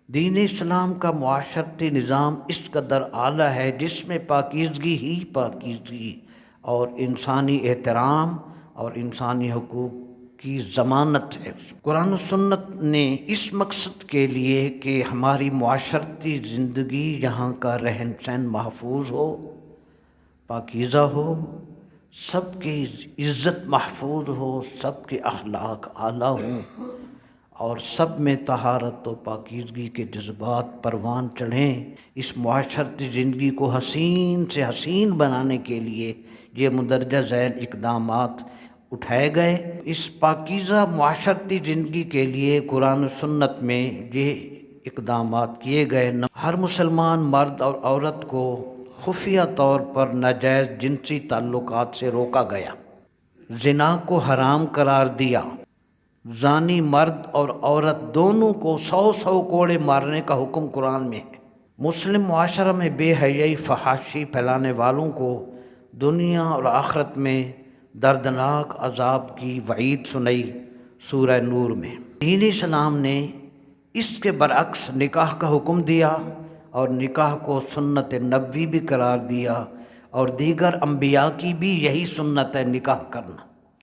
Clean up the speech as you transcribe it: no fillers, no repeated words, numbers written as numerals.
دین اسلام کا معاشرتی نظام اس قدر اعلیٰ ہے جس میں پاکیزگی ہی پاکیزگی اور انسانی احترام اور انسانی حقوق کی ضمانت ہے۔ قرآن و سنت نے اس مقصد کے لیے کہ ہماری معاشرتی زندگی، یہاں کا رہن سہن محفوظ ہو، پاکیزہ ہو، سب کی عزت محفوظ ہو، سب کے اخلاق اعلیٰ ہوں اور سب میں طہارت و پاکیزگی کے جذبات پروان چڑھیں، اس معاشرتی زندگی کو حسین سے حسین بنانے کے لیے یہ مندرجہ ذیل اقدامات اٹھائے گئے۔ اس پاکیزہ معاشرتی زندگی کے لیے قرآن و سنت میں یہ اقدامات کیے گئے۔ ہر مسلمان مرد اور عورت کو خفیہ طور پر ناجائز جنسی تعلقات سے روکا گیا، زنا کو حرام قرار دیا، زانی مرد اور عورت دونوں کو 100 کوڑے مارنے کا حکم قرآن میں ہے۔ مسلم معاشرہ میں بے حیائی، فحاشی پھیلانے والوں کو دنیا اور آخرت میں دردناک عذاب کی وعید سنائی سورہ نور میں۔ دین اسلام نے اس کے برعکس نکاح کا حکم دیا اور نکاح کو سنت نبوی بھی قرار دیا، اور دیگر انبیاء کی بھی یہی سنت ہے نکاح کرنا۔